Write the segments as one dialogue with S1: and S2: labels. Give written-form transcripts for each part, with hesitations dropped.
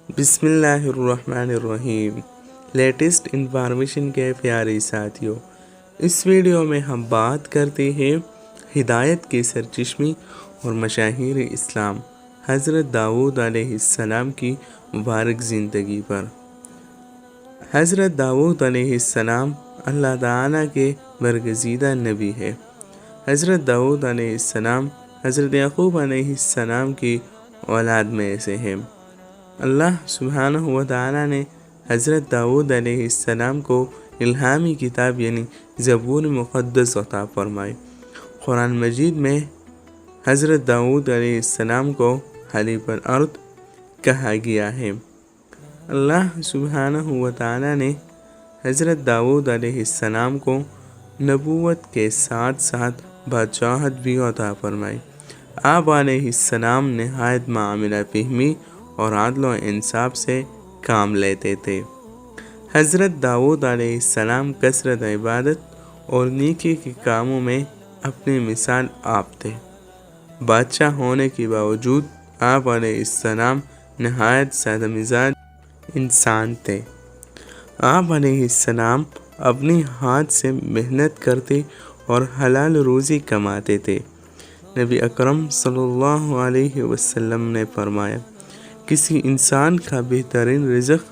S1: بسم اللہ الرحمن الرحیم۔ لیٹسٹ انفارمیشن کے پیارے ساتھیوں، اس ویڈیو میں ہم بات کرتے ہیں ہدایت کے سرچشمے اور مشاہیر اسلام حضرت داؤد علیہ السلام کی مبارک زندگی پر۔ حضرت داؤد علیہ السلام اللہ تعالیٰ کے برگزیدہ نبی ہے۔ حضرت داؤد علیہ السلام حضرت یعقوب علیہ السلام کی اولاد میں سے ہیں۔ اللہ سبحانہ و تعالیٰ نے حضرت داؤد علیہ السلام کو الہامی کتاب یعنی زبور مقدس عطا فرمائی۔ قرآن مجید میں حضرت داؤد علیہ السلام کو خلیفۃ الارض کہا گیا ہے۔ اللہ سبحانہ و تعالیٰ نے حضرت داؤد علیہ السلام کو نبوت کے ساتھ ساتھ بادشاہت بھی عطا فرمائی۔ آپ علیہ السلام نہایت معاملہ فہمی اور عدل و انصاف سے کام لیتے تھے۔ حضرت داؤد علیہ السلام کثرت عبادت اور نیکی کے کاموں میں اپنی مثال آپ تھے۔ بادشاہ ہونے کے باوجود آپ علیہ السلام نہایت سادہ مزاج انسان تھے۔ آپ علیہ السلام اپنی ہاتھ سے محنت کرتے اور حلال روزی کماتے تھے۔ نبی اکرم صلی اللہ علیہ وسلم نے فرمایا، کسی انسان کا بہترین رزق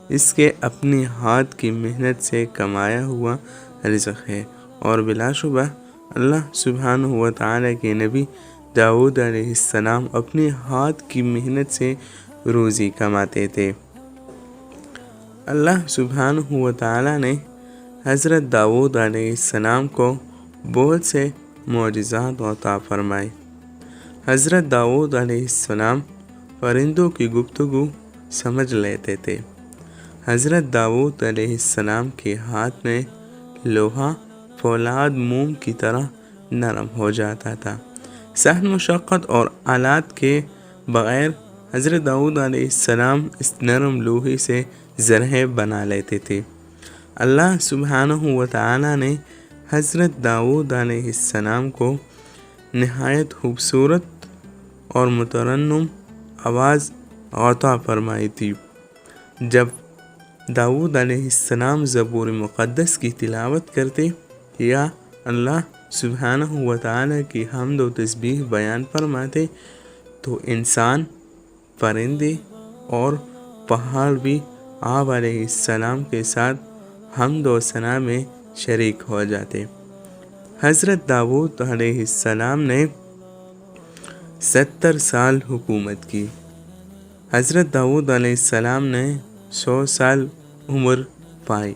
S1: اس کے اپنی ہاتھ کی محنت سے کمایا ہوا رزق ہے، اور بلا شبہ اللہ سبحانہ و تعالیٰ کے نبی داؤد علیہ السلام اپنے ہاتھ کی محنت سے روزی کماتے تھے۔ اللہ سبحانہ و تعالیٰ نے حضرت داؤد علیہ السلام کو بہت سے معجزات عطا فرمائے۔ حضرت داؤد علیہ السلام پرندوں کی گفتگو سمجھ لیتے تھے۔ حضرت داؤد علیہ السلام کے ہاتھ میں لوہا فولاد موم کی طرح نرم ہو جاتا تھا۔ سخت مشقت اور آلات کے بغیر حضرت داؤد علیہ السلام اس نرم لوہے سے زرہیں بنا لیتے تھے۔ اللہ سبحانہ و تعالیٰ نے حضرت داؤد علیہ السلام کو نہایت خوبصورت اور مترنم آواز عطا فرمائی تھی۔ جب داؤد علیہ السلام زبور مقدس کی تلاوت کرتے یا اللہ سبحانہ و تعالیٰ کی حمد و تسبیح بیان فرماتے تو انسان، پرندے اور پہاڑ بھی آپ علیہ السلام کے ساتھ حمد و ثنا میں شریک ہو جاتے۔ حضرت داؤد علیہ السلام نے 70 سال حکومت کی۔ حضرت داؤد علیہ السلام نے 100 سال عمر پائی۔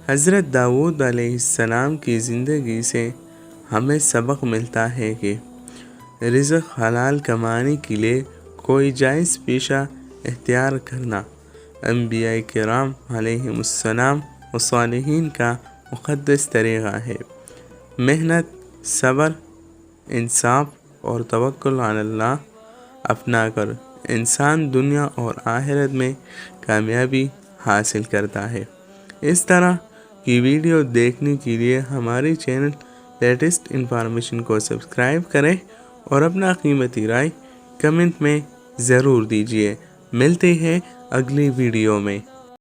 S1: حضرت داؤد علیہ السلام کی زندگی سے ہمیں سبق ملتا ہے کہ رزق حلال کمانے کے لیے کوئی جائز پیشہ اختیار کرنا انبیاء کرام علیہم السلام و صالحین کا مقدس طریقہ ہے۔ محنت، صبر، انصاف اور توکل علی اللہ اپنا کر انسان دنیا اور آخرت میں کامیابی حاصل کرتا ہے۔ اس طرح کی ویڈیو دیکھنے کے لیے ہمارے چینل لیٹسٹ انفارمیشن کو سبسکرائب کریں اور اپنا قیمتی رائے کمنٹ میں ضرور دیجیے۔ ملتے ہیں اگلی ویڈیو میں۔